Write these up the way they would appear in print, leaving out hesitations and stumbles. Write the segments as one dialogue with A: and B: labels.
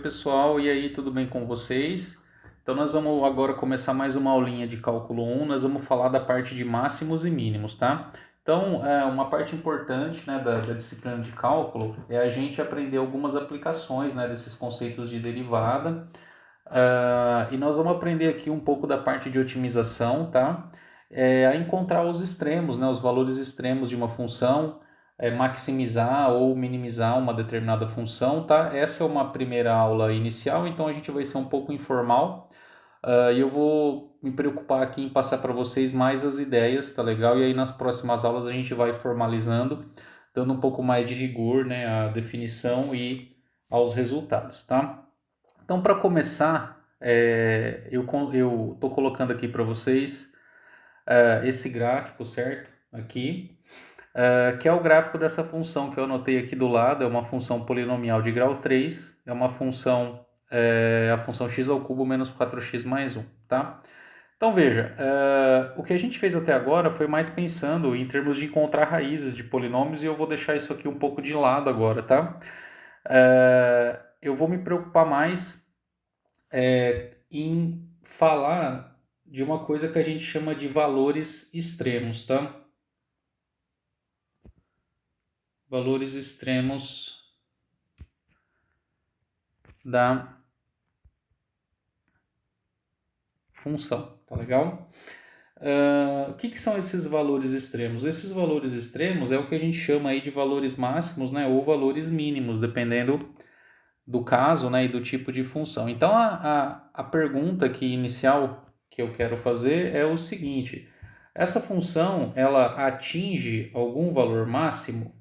A: Pessoal, e aí, tudo bem com vocês? Então nós vamos agora começar mais uma aulinha de cálculo 1, nós vamos falar da parte de máximos e mínimos, tá? Então, uma parte importante, né, da disciplina de cálculo é a gente aprender algumas aplicações, né, desses conceitos de derivada. E nós vamos aprender aqui um pouco da parte de otimização, tá? A encontrar os extremos, né, os valores extremos de uma função, maximizar ou minimizar uma determinada função, tá? Essa é uma primeira aula inicial, então a gente vai ser um pouco informal. E eu vou me preocupar aqui em passar para vocês mais as ideias, tá legal? E aí nas próximas aulas a gente vai formalizando, dando um pouco mais de rigor, né, à definição e aos resultados, tá? Então, para começar, eu estou colocando aqui para vocês esse gráfico, certo? Aqui, que é o gráfico dessa função que eu anotei aqui do lado. É uma função polinomial de grau 3, é uma função, a função x ao cubo menos 4x mais 1, tá? Então, veja, o que a gente fez até agora foi mais pensando em termos de encontrar raízes de polinômios, e eu vou deixar isso aqui um pouco de lado agora, tá? Eu vou me preocupar mais em falar de uma coisa que a gente chama de valores extremos, tá? Valores extremos da função, tá legal? O que são esses valores extremos? Esses valores extremos é o que a gente chama aí de valores máximos, né, ou valores mínimos, dependendo do caso, né, e do tipo de função. Então, a pergunta aqui inicial que eu quero fazer é o seguinte: essa função, ela atinge algum valor máximo?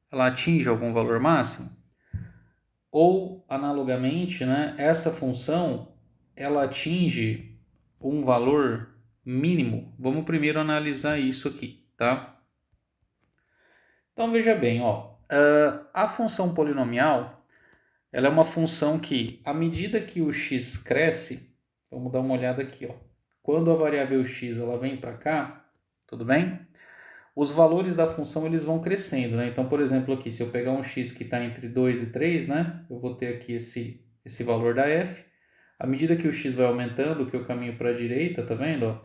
A: Ela atinge algum valor máximo? Ou, analogamente, né, essa função, ela atinge um valor mínimo? Vamos primeiro analisar isso aqui, tá? Então, veja bem, ó, a função polinomial, ela é uma função que, à medida que o x cresce, vamos dar uma olhada aqui, ó. Quando a variável x ela vem para cá, tudo bem? Os valores da função eles vão crescendo, né? Então, por exemplo, aqui, se eu pegar um x que está entre 2 e 3, né? Eu vou ter aqui esse valor da f. À medida que o x vai aumentando, que eu caminho para a direita, tá vendo? Ó?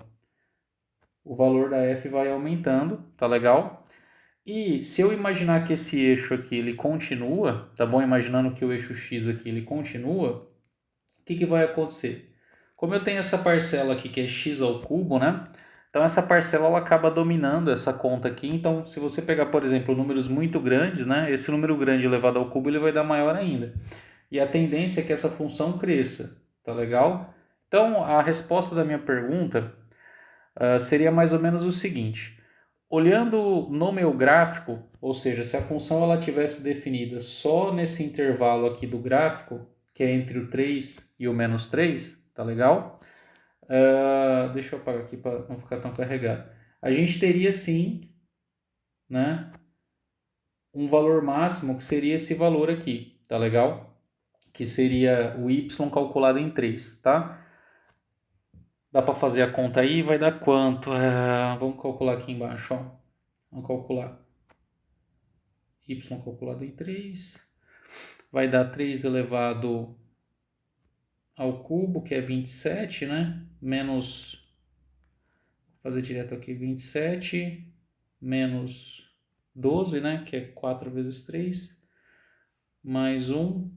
A: O valor da f vai aumentando, tá legal? E se eu imaginar que esse eixo aqui ele continua, tá bom? Imaginando que o eixo x aqui ele continua, o que vai acontecer? Como eu tenho essa parcela aqui que é x ao cubo, né? Então essa parcela ela acaba dominando essa conta aqui. Então se você pegar, por exemplo, números muito grandes, né? Esse número grande elevado ao cubo ele vai dar maior ainda. E a tendência é que essa função cresça, tá legal? Então a resposta da minha pergunta seria mais ou menos o seguinte: olhando no meu gráfico, ou seja, se a função ela tivesse definida só nesse intervalo aqui do gráfico, que é entre o 3 e o menos 3, tá legal? Deixa eu apagar aqui para não ficar tão carregado. A gente teria sim, né, um valor máximo que seria esse valor aqui, tá legal? Que seria o y calculado em 3, tá? Dá para fazer a conta aí, vai dar quanto? Vamos calcular aqui embaixo, ó. Vamos calcular y calculado em 3. Vai dar 3 elevado ao cubo, que é 27, né? Menos, vou fazer direto aqui, 27 menos 12, né? Que é 4 vezes 3, mais 1.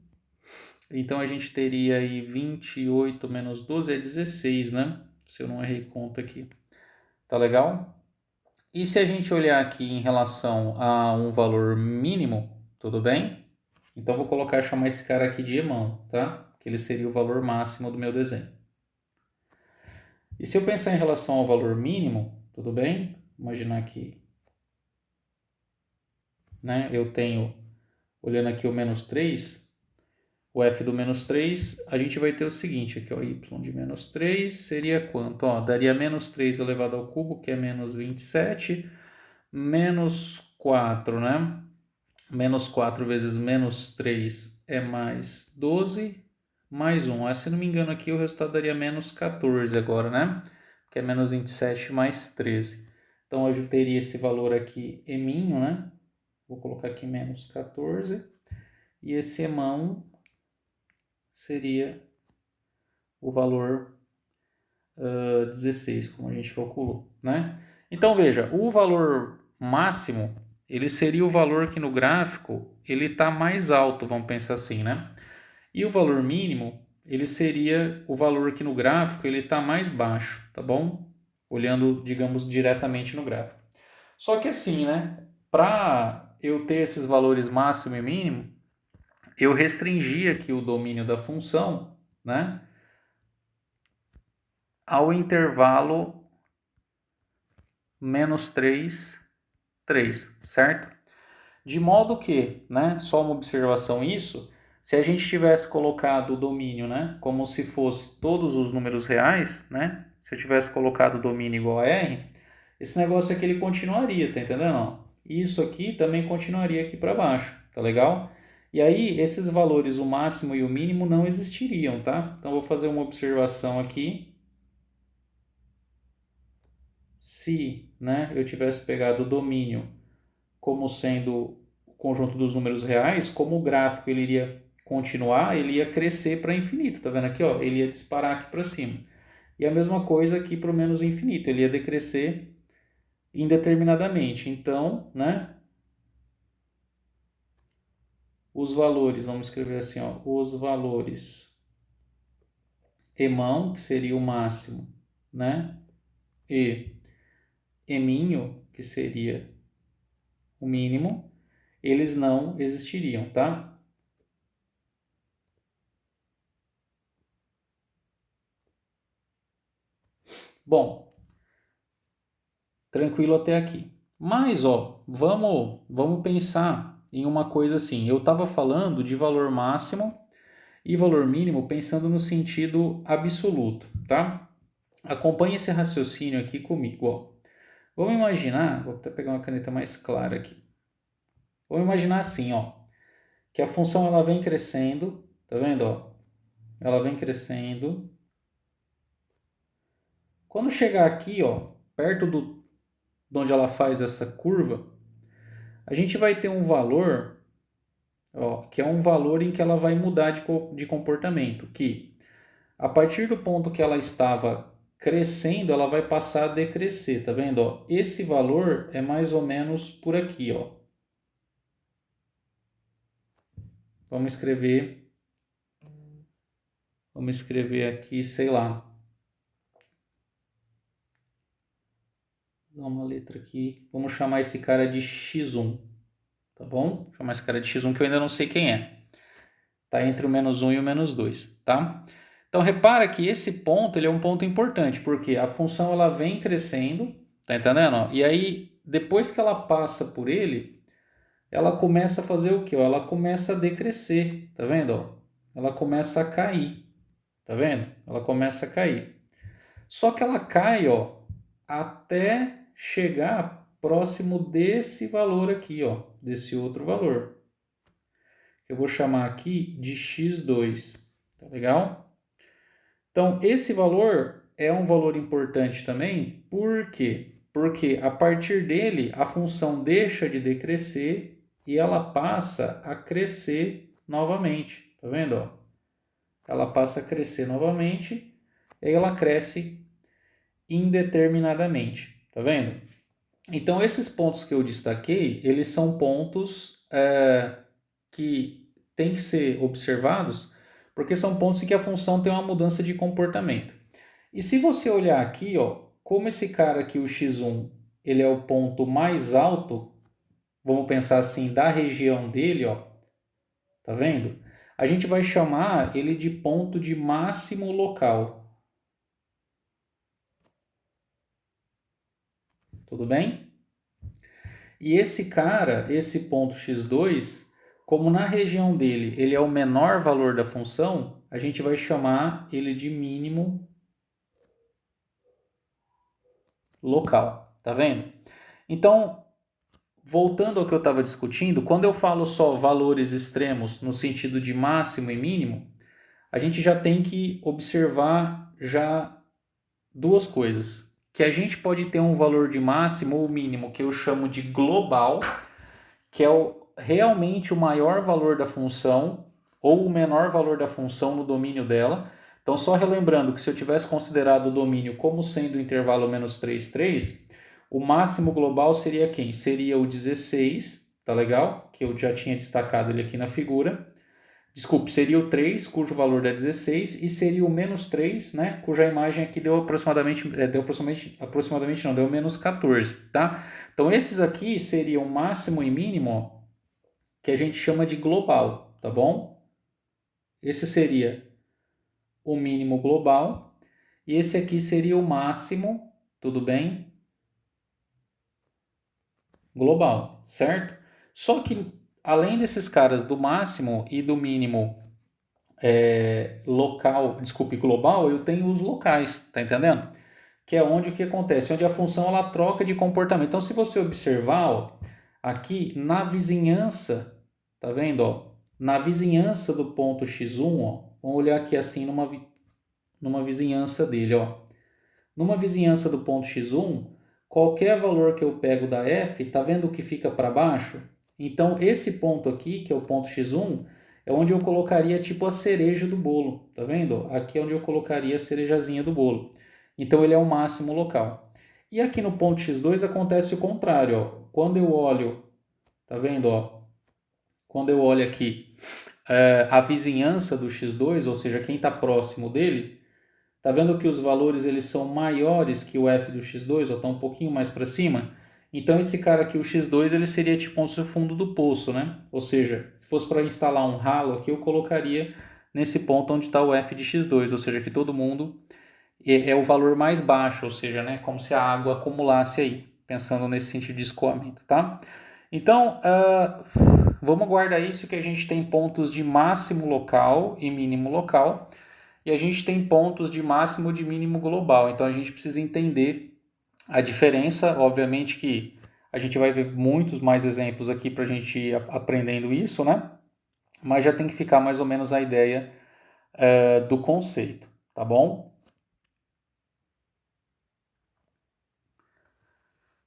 A: Então a gente teria aí 28 menos 12 é 16, né? Se eu não errei conta aqui. Tá legal? E se a gente olhar aqui em relação a um valor mínimo, tudo bem? Então vou colocar, chamar esse cara aqui de irmão, tá? Que ele seria o valor máximo do meu desenho. E se eu pensar em relação ao valor mínimo, tudo bem? Imaginar que, né, eu tenho, olhando aqui o menos 3, o f do menos 3, a gente vai ter o seguinte, aqui ó, y de menos 3 seria quanto? Ó, daria menos 3 elevado ao cubo, que é menos 27, menos 4, né? Menos 4 vezes menos 3 é mais 12, mais 1. Se não me engano aqui o resultado daria menos 14 agora, né? Que é menos 27 mais 13. Então, eu teria esse valor aqui, eminho, né? Vou colocar aqui menos 14. E esse emão seria o valor 16, como a gente calculou, né? Então, veja, o valor máximo, ele seria o valor que no gráfico ele está mais alto, vamos pensar assim, né? E o valor mínimo, ele seria o valor que no gráfico ele está mais baixo, tá bom? Olhando, digamos, diretamente no gráfico. Só que assim, né? Para eu ter esses valores máximo e mínimo, eu restringi aqui o domínio da função, né? Ao intervalo menos 3, 3, certo? De modo que, né, só uma observação isso, se a gente tivesse colocado o domínio, né, como se fosse todos os números reais, né, se eu tivesse colocado o domínio igual a R, esse negócio aqui ele continuaria, tá entendendo? Isso aqui também continuaria aqui para baixo, tá legal? E aí, esses valores, o máximo e o mínimo, não existiriam, tá? Então, eu vou fazer uma observação aqui. Se, né, eu tivesse pegado o domínio como sendo o conjunto dos números reais, como o gráfico ele iria continuar, ele ia crescer para infinito, tá vendo aqui, ó? Ele ia disparar aqui para cima. E a mesma coisa aqui para o menos infinito, ele ia decrescer indeterminadamente. Então, né, os valores, vamos escrever assim, ó, os valores emão, que seria o máximo, né, e eminho, que seria o mínimo, eles não existiriam, tá? Bom, tranquilo até aqui. Mas, ó, vamos pensar em uma coisa assim. Eu estava falando de valor máximo e valor mínimo pensando no sentido absoluto, tá? Acompanhe esse raciocínio aqui comigo, ó. Vamos imaginar, vou até pegar uma caneta mais clara aqui. Vamos imaginar assim, ó, que a função ela vem crescendo, tá vendo, ó? Ela vem crescendo. Quando chegar aqui, ó, perto de onde ela faz essa curva, a gente vai ter um valor, ó, que é um valor em que ela vai mudar de comportamento, que a partir do ponto que ela estava crescendo, ela vai passar a decrescer, tá vendo? Ó? Esse valor é mais ou menos por aqui, ó. Vamos escrever aqui, sei lá. Dá uma letra aqui. Vamos chamar esse cara de x1, tá bom? Vou chamar esse cara de x1 que eu ainda não sei quem é. Tá entre o menos 1 e o menos 2, tá? Então, repara que esse ponto ele é um ponto importante, porque a função ela vem crescendo, tá entendendo? E aí, depois que ela passa por ele, ela começa a fazer o quê? Ela começa a decrescer, tá vendo? Ela começa a cair, tá vendo? Ela começa a cair. Só que ela cai, ó, até chegar próximo desse valor aqui, ó, desse outro valor. Eu vou chamar aqui de x2, tá legal? Então, esse valor é um valor importante também, por quê? Porque a partir dele a função deixa de decrescer e ela passa a crescer novamente, tá vendo? Ó? Ela passa a crescer novamente e ela cresce indeterminadamente, tá vendo? Então, esses pontos que eu destaquei, eles são pontos que têm que ser observados, porque são pontos em que a função tem uma mudança de comportamento. E se você olhar aqui, ó, como esse cara aqui, o x1, ele é o ponto mais alto, vamos pensar assim, da região dele, ó, tá vendo? A gente vai chamar ele de ponto de máximo local. Tudo bem? E esse cara, esse ponto x2, como na região dele ele é o menor valor da função, a gente vai chamar ele de mínimo local, tá vendo? Então, voltando ao que eu estava discutindo, quando eu falo só valores extremos no sentido de máximo e mínimo, a gente já tem que observar já duas coisas. que a gente pode ter um valor de máximo ou mínimo que eu chamo de global, que é realmente o maior valor da função ou o menor valor da função no domínio dela. Então, só relembrando que se eu tivesse considerado o domínio como sendo o intervalo menos 3, 3, o máximo global seria quem? Seria o 16, tá legal? Que eu já tinha destacado ele aqui na figura. Desculpe, seria o 3, cujo valor é 16, e seria o menos 3, né, cuja imagem aqui deu aproximadamente não, deu menos 14, tá? Então, esses aqui seriam máximo e mínimo, que a gente chama de global, tá bom? Esse seria o mínimo global, e esse aqui seria o máximo, tudo bem? Global, certo? Só que, além desses caras do máximo e do mínimo global, eu tenho os locais, tá entendendo? Que é onde o que acontece? Onde a função ela troca de comportamento. Então, se você observar, ó, aqui na vizinhança, tá vendo? Ó, na vizinhança do ponto x1, ó, vamos olhar aqui assim numa vizinhança dele, ó. Numa vizinhança do ponto x1, qualquer valor que eu pego da f, tá vendo que fica para baixo? Então, esse ponto aqui, que é o ponto x1, é onde eu colocaria tipo a cereja do bolo, tá vendo? Aqui é onde eu colocaria a cerejazinha do bolo. Então, ele é o máximo local. E aqui no ponto x2 acontece o contrário, ó. Quando eu olho, tá vendo, ó? Quando eu olho aqui a vizinhança do x2, ou seja, quem está próximo dele, tá vendo que os valores eles são maiores que o f do x2, ou está um pouquinho mais para cima? Então esse cara aqui, o x2, ele seria tipo o fundo do poço, né? Ou seja, se fosse para instalar um ralo aqui, eu colocaria nesse ponto onde está o f de x2, ou seja, que todo mundo é o valor mais baixo, ou seja, né, como se a água acumulasse aí, pensando nesse sentido de escoamento, tá? Então, vamos guardar isso que a gente tem pontos de máximo local e mínimo local, e a gente tem pontos de máximo e de mínimo global. Então a gente precisa entender a diferença. Obviamente que a gente vai ver muitos mais exemplos aqui para a gente ir aprendendo isso, né? Mas já tem que ficar mais ou menos a ideia do conceito, tá bom?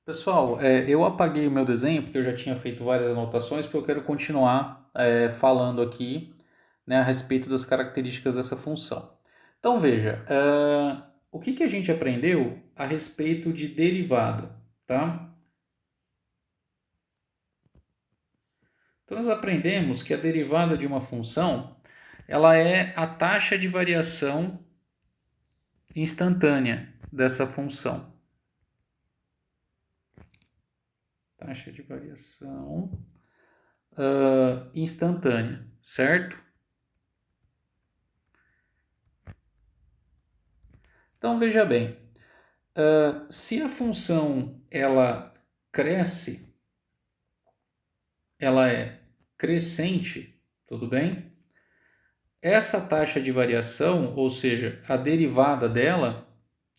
A: Pessoal, eu apaguei o meu desenho porque eu já tinha feito várias anotações, porque eu quero continuar falando aqui, né, a respeito das características dessa função. Então veja, o que a gente aprendeu a respeito de derivada, tá? Então nós aprendemos que a derivada de uma função, ela é a taxa de variação instantânea dessa função. Taxa de variação instantânea, certo? Então veja bem, se a função ela cresce, ela é crescente, tudo bem? Essa taxa de variação, ou seja, a derivada dela,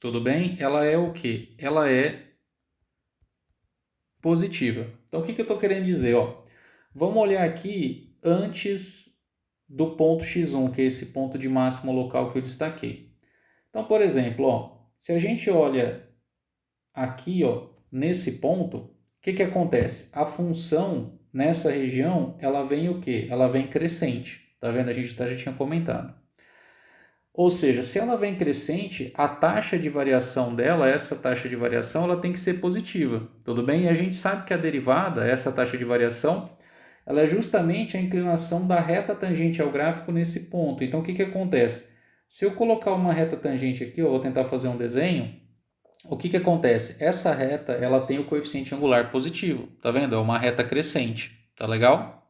A: tudo bem? Ela é o quê? Ela é positiva. Então o que eu estou querendo dizer? Ó, vamos olhar aqui antes do ponto x1, que é esse ponto de máximo local que eu destaquei. Então, por exemplo, ó, se a gente olha aqui, ó, nesse ponto, o que acontece? A função nessa região, ela vem o quê? Ela vem crescente. Tá vendo? A gente já tinha comentado. Ou seja, se ela vem crescente, a taxa de variação dela, essa taxa de variação, ela tem que ser positiva. Tudo bem? E a gente sabe que a derivada, essa taxa de variação, ela é justamente a inclinação da reta tangente ao gráfico nesse ponto. Então, o que acontece? Se eu colocar uma reta tangente aqui, eu vou tentar fazer um desenho, o que acontece? Essa reta, ela tem o coeficiente angular positivo, tá vendo? É uma reta crescente, tá legal?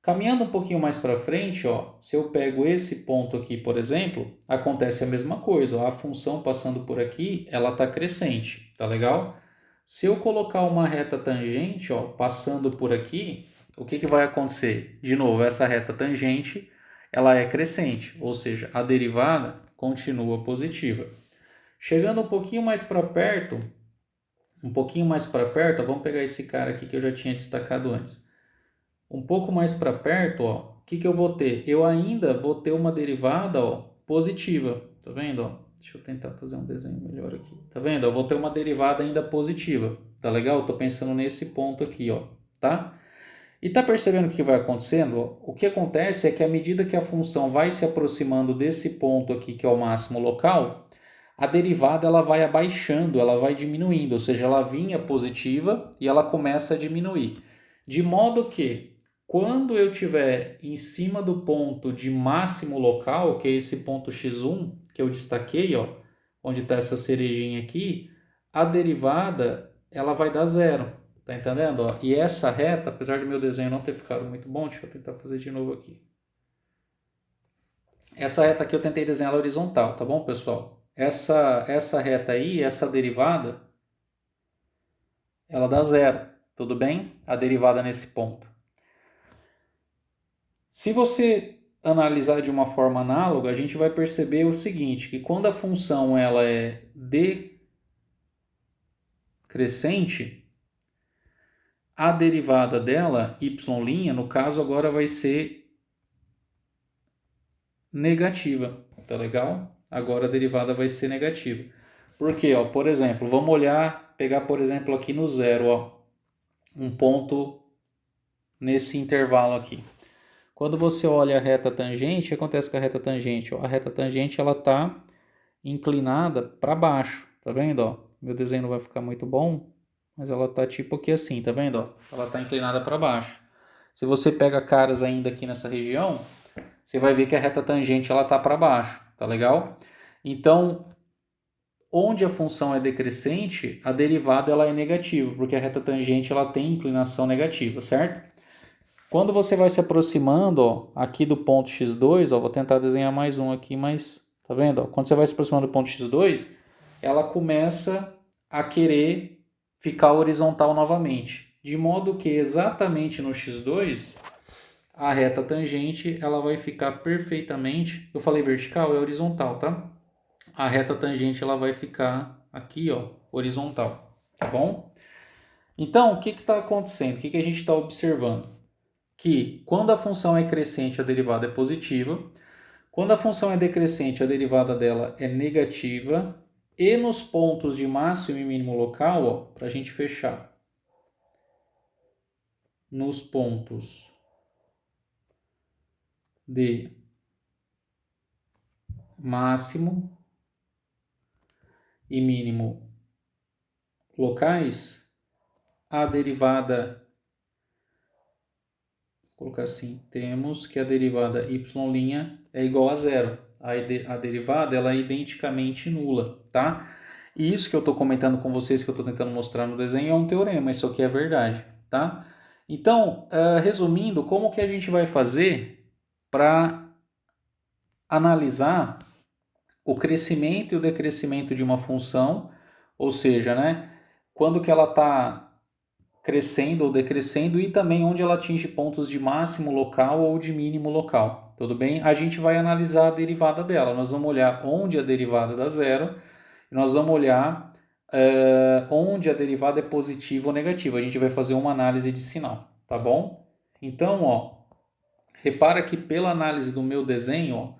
A: Caminhando um pouquinho mais para frente, ó, se eu pego esse ponto aqui, por exemplo, acontece a mesma coisa. Ó, a função passando por aqui, ela está crescente, tá legal? Se eu colocar uma reta tangente, ó, passando por aqui, o que vai acontecer? De novo, essa reta tangente, ela é crescente, ou seja, a derivada continua positiva. Chegando um pouquinho mais para perto, ó, vamos pegar esse cara aqui que eu já tinha destacado antes. Um pouco mais para perto, ó, o que eu vou ter? Eu ainda vou ter uma derivada, ó, positiva, tá vendo? Ó? Deixa eu tentar fazer um desenho melhor aqui. Tá vendo? Eu vou ter uma derivada ainda positiva. Tá legal? Eu tô pensando nesse ponto aqui, ó. Tá? E tá percebendo o que vai acontecendo? O que acontece é que à medida que a função vai se aproximando desse ponto aqui, que é o máximo local, a derivada ela vai abaixando, ela vai diminuindo, ou seja, ela vinha positiva e ela começa a diminuir. De modo que, quando eu estiver em cima do ponto de máximo local, que é esse ponto x1 que eu destaquei, ó, onde está essa cerejinha aqui, a derivada ela vai dar zero. Tá entendendo? Ó, e essa reta, apesar do meu desenho não ter ficado muito bom, deixa eu tentar fazer de novo aqui. Essa reta aqui eu tentei desenhar ela horizontal, tá bom, pessoal? Essa reta aí, essa derivada, ela dá zero, tudo bem? A derivada nesse ponto. Se você analisar de uma forma análoga, a gente vai perceber o seguinte, que quando a função ela é decrescente, a derivada dela, y', no caso agora vai ser negativa, tá legal? Agora a derivada vai ser negativa. Por quê? Ó, por exemplo, vamos pegar por exemplo aqui no zero, ó, um ponto nesse intervalo aqui. Quando você olha a reta tangente, o que acontece com a reta tangente? Ó, a reta tangente ela está inclinada para baixo, tá vendo? Ó, meu desenho não vai ficar muito bom, mas ela tá tipo aqui assim, tá vendo? Ó, ela está inclinada para baixo. Se você pega caras ainda aqui nessa região, você vai ver que a reta tangente ela está para baixo, tá legal? Então, onde a função é decrescente, a derivada ela é negativa, porque a reta tangente ela tem inclinação negativa, certo? Quando você vai se aproximando, ó, aqui do ponto x2, ó, vou tentar desenhar mais um aqui, mas tá vendo? Ó, quando você vai se aproximando do ponto x2, ela começa a querer ficar horizontal novamente, de modo que exatamente no x2 a reta tangente ela vai ficar perfeitamente, eu falei vertical, é horizontal, tá? A reta tangente ela vai ficar aqui, ó, horizontal, tá bom? Então, o que está acontecendo? O que a gente está observando? Que quando a função é crescente, a derivada é positiva. Quando a função é decrescente, a derivada dela é negativa. E nos pontos de máximo e mínimo local, para a gente fechar, nos pontos de máximo e mínimo locais, a derivada, vou colocar assim, temos que a derivada y' é igual a zero. A derivada ela é identicamente nula, tá? E isso que eu estou comentando com vocês, que eu estou tentando mostrar no desenho, é um teorema, isso aqui é verdade, tá? Então, resumindo, como que a gente vai fazer para analisar o crescimento e o decrescimento de uma função, ou seja, né, quando que ela está crescendo ou decrescendo e também onde ela atinge pontos de máximo local ou de mínimo local, tudo bem? A gente vai analisar a derivada dela, nós vamos olhar onde a derivada dá zero, e nós vamos olhar onde a derivada é positiva ou negativa, a gente vai fazer uma análise de sinal, tá bom? Então, ó, repara que pela análise do meu desenho, ó,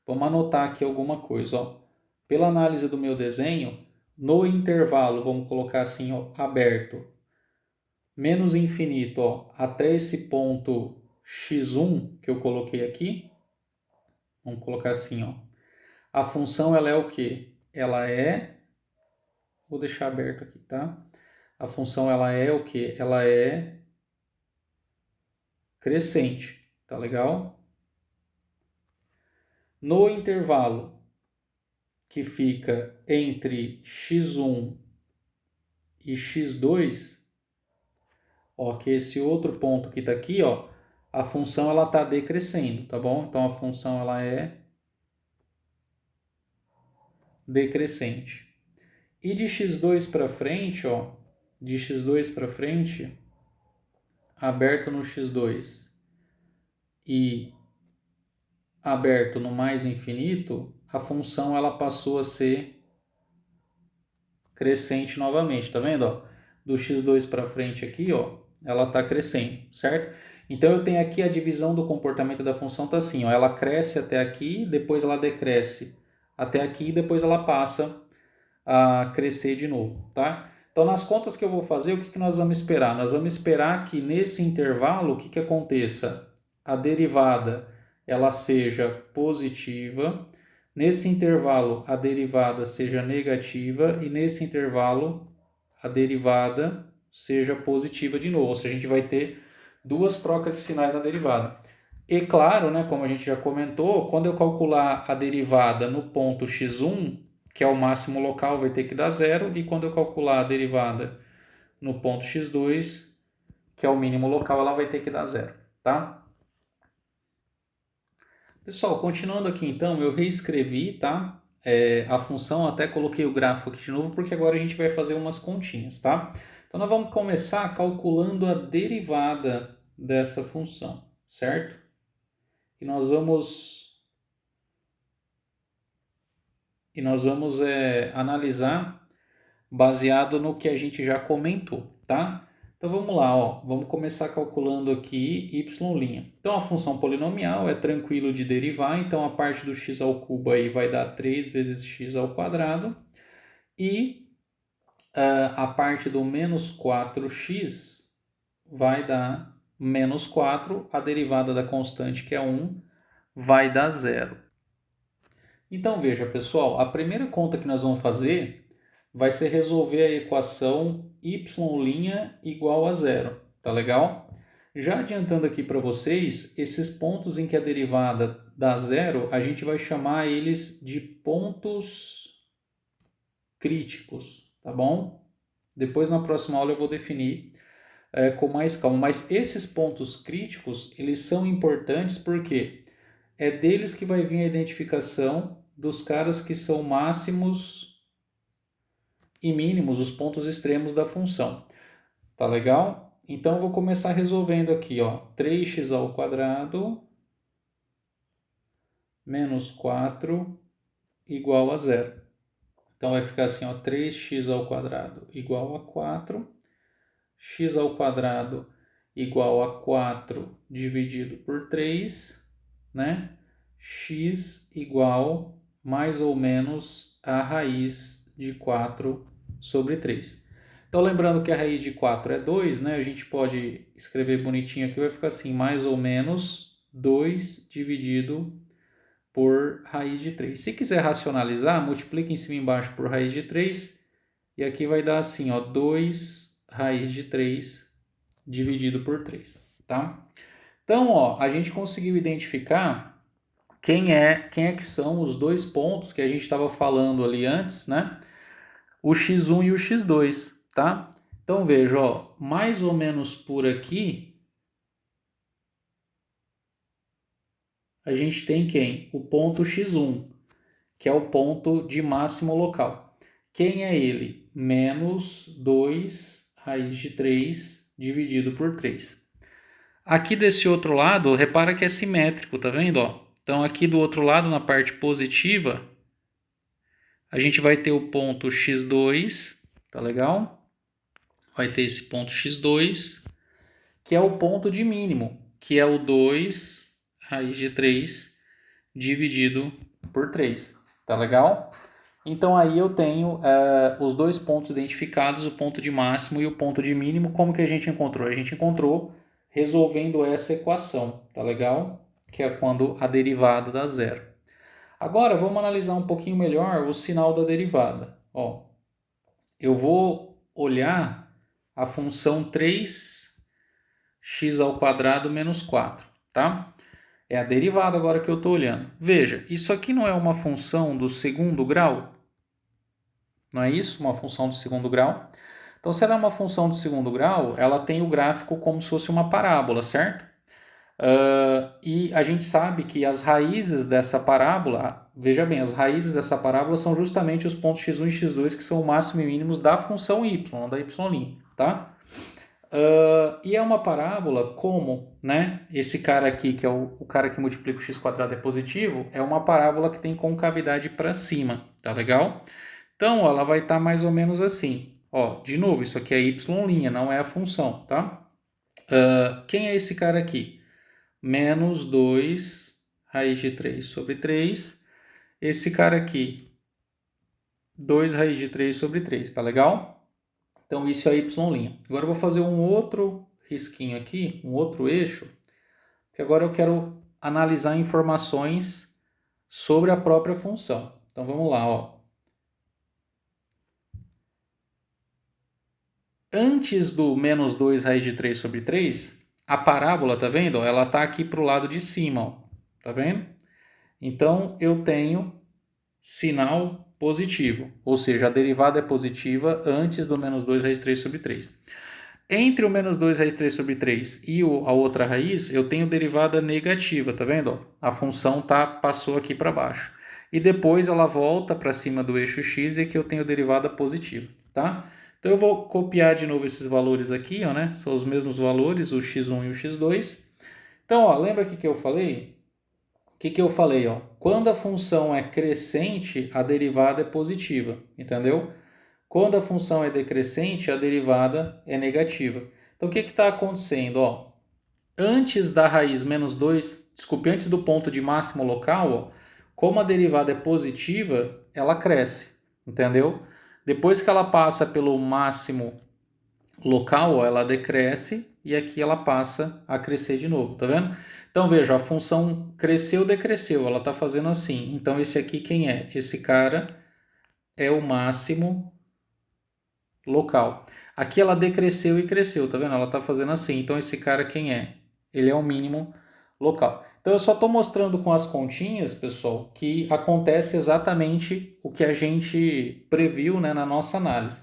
A: vamos anotar aqui alguma coisa, ó. Pela análise do meu desenho, no intervalo, vamos colocar assim, ó, aberto, menos infinito, ó, até esse ponto x1 que eu coloquei aqui, vamos colocar assim, ó. A função ela é o quê? Ela é, vou deixar aberto aqui, tá? A função ela é o quê? Ela é crescente, tá legal? No intervalo que fica entre x1 e x2, ó, que esse outro ponto que está aqui, ó, a função ela está decrescendo, tá bom? Então a função ela é decrescente. E de x2 para frente, ó, de x2 para frente, aberto no x2 e aberto no mais infinito, a função ela passou a ser crescente novamente, tá vendo? Ó? Do x2 para frente aqui, ó, ela está crescendo, certo? Então eu tenho aqui a divisão do comportamento da função tá assim, ó, ela cresce até aqui, depois ela decresce até aqui e depois ela passa a crescer de novo, tá? Então, nas contas que eu vou fazer, o que nós vamos esperar? Nós vamos esperar que nesse intervalo, o que aconteça? A derivada ela seja positiva, nesse intervalo a derivada seja negativa e nesse intervalo a derivada seja positiva de novo. Ou seja, a gente vai ter duas trocas de sinais na derivada. E claro, né, como a gente já comentou, quando eu calcular a derivada no ponto x1, que é o máximo local, vai ter que dar zero, e quando eu calcular a derivada no ponto x2, que é o mínimo local, ela vai ter que dar zero, tá? Pessoal, continuando aqui então, eu reescrevi, tá? A função, até coloquei o gráfico aqui de novo, porque agora a gente vai fazer umas continhas, tá? Então, nós vamos começar calculando a derivada dessa função, certo? E nós vamos analisar baseado no que a gente já comentou, tá? Então vamos lá, ó. Vamos começar calculando aqui y'. Então a função polinomial é tranquilo de derivar, então a parte do x ao cubo aí vai dar 3 vezes x ao quadrado e a parte do menos 4x vai dar menos 4, a derivada da constante que é 1 vai dar zero. Então veja pessoal, a primeira conta que nós vamos fazer vai ser resolver a equação y' igual a zero, tá legal? Já adiantando aqui para vocês, esses pontos em que a derivada dá zero, a gente vai chamar eles de pontos críticos, tá bom? Depois na próxima aula eu vou definir com mais calma, mas esses pontos críticos, eles são importantes porque é deles que vai vir a identificação dos caras que são máximos e mínimos, os pontos extremos da função. Tá legal? Então eu vou começar resolvendo aqui, ó, 3x ao quadrado menos 4 igual a zero. Então vai ficar assim, ó, 3x ao quadrado igual a 4, x ao quadrado igual a 4 dividido por 3, né? X igual mais ou menos a raiz de 4 sobre 3. Então, lembrando que a raiz de 4 é 2, né? A gente pode escrever bonitinho aqui, vai ficar assim, mais ou menos 2 dividido por raiz de 3. Se quiser racionalizar, multiplica em cima e embaixo por raiz de 3, e aqui vai dar assim, ó, 2 raiz de 3 dividido por 3, tá? Então, ó, a gente conseguiu identificar quem é que são os dois pontos que a gente estava falando ali antes, né? O x1 e o x2, tá? Então veja, ó, mais ou menos por aqui a gente tem quem? O ponto x1, que é o ponto de máximo local. Quem é ele? Menos 2 raiz de 3 dividido por 3. Aqui desse outro lado, repara que é simétrico, tá vendo? Ó? Então aqui do outro lado, na parte positiva, a gente vai ter o ponto x2, tá legal? Vai ter esse ponto x2, que é o ponto de mínimo, que é o 2 raiz de 3 dividido por 3, tá legal? Então aí eu tenho os dois pontos identificados, o ponto de máximo e o ponto de mínimo. Como que a gente encontrou? A gente encontrou resolvendo essa equação, tá legal? Que é quando a derivada dá zero. Agora vamos analisar um pouquinho melhor o sinal da derivada. Ó, eu vou olhar a função 3x ao quadrado menos 4, tá? É a derivada agora que eu estou olhando. Veja, isso aqui não é uma função do segundo grau? Não é isso? Uma função do segundo grau? Então, se ela é uma função do segundo grau, ela tem o gráfico como se fosse uma parábola, certo? E a gente sabe que as raízes dessa parábola, veja bem, as raízes dessa parábola são justamente os pontos x1 e x2, que são o máximo e mínimos da função y, da y', tá? E é uma parábola como, né? Esse cara aqui, que é o cara que multiplica o x quadrado é positivo, é uma parábola que tem concavidade para cima, tá legal? Então, ó, ela vai estar mais ou menos assim. Ó, de novo, isso aqui é y', não é a função, tá? Quem é esse cara aqui? Menos 2 raiz de 3 sobre 3. esse cara aqui, 2 raiz de 3 sobre 3, tá legal? Então isso é y'. Agora eu vou fazer um outro risquinho aqui, um outro eixo, que agora eu quero analisar informações sobre a própria função. Então vamos lá, ó. Antes do menos 2 raiz de 3 sobre 3, a parábola, tá vendo? Ela está aqui para o lado de cima, ó. Tá vendo? Então eu tenho sinal positivo, ou seja, a derivada é positiva antes do menos 2 raiz de 3 sobre 3. Entre o menos 2 raiz de 3 sobre 3 e a outra raiz, eu tenho derivada negativa, tá vendo? A função passou aqui para baixo. E depois ela volta para cima do eixo x e aqui eu tenho derivada positiva, tá? Então eu vou copiar de novo esses valores aqui, ó, né? São os mesmos valores, o x1 e o x2. Então, ó, lembra o que eu falei? O que eu falei, ó? Quando a função é crescente, a derivada é positiva, entendeu? Quando a função é decrescente, a derivada é negativa. Então, o que está acontecendo? Ó, antes da raiz menos 2, desculpe, antes do ponto de máximo local, ó, como a derivada é positiva, ela cresce, entendeu? Depois que ela passa pelo máximo local, ó, ela decresce e aqui ela passa a crescer de novo, tá vendo? Então, veja, a função cresceu, decresceu, ela está fazendo assim. Então, esse aqui quem é? Esse cara é o máximo local. Aqui ela decresceu e cresceu, tá vendo? Ela está fazendo assim. Então esse cara quem é? Ele é o mínimo local. Então eu só estou mostrando com as continhas, pessoal, que acontece exatamente o que a gente previu, né, na nossa análise.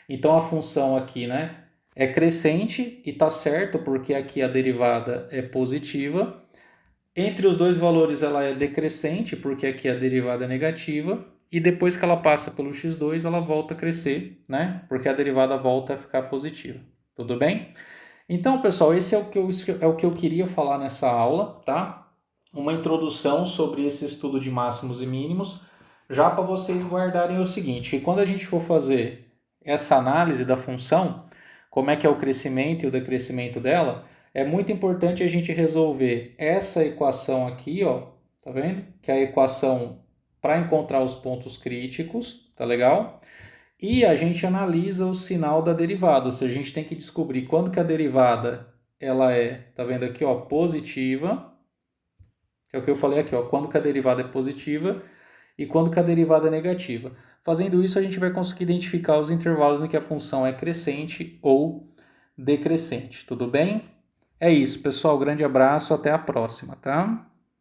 A: Então a função aqui, né, é crescente e está certo porque aqui a derivada é positiva. Entre os dois valores ela é decrescente porque aqui a derivada é negativa. E depois que ela passa pelo x2, ela volta a crescer, né? Porque a derivada volta a ficar positiva. Tudo bem? Então, pessoal, esse é o que eu queria falar nessa aula, tá? Uma introdução sobre esse estudo de máximos e mínimos, já para vocês guardarem o seguinte, que quando a gente for fazer essa análise da função, como é que é o crescimento e o decrescimento dela, é muito importante a gente resolver essa equação aqui, ó, tá vendo? Que é a equação para encontrar os pontos críticos, tá legal? E a gente analisa o sinal da derivada, ou seja, a gente tem que descobrir quando que a derivada ela é, tá vendo aqui, ó, positiva, que é o que eu falei aqui, ó, quando que a derivada é positiva e quando que a derivada é negativa. Fazendo isso, a gente vai conseguir identificar os intervalos em que a função é crescente ou decrescente, tudo bem? É isso, pessoal, grande abraço, até a próxima, tá?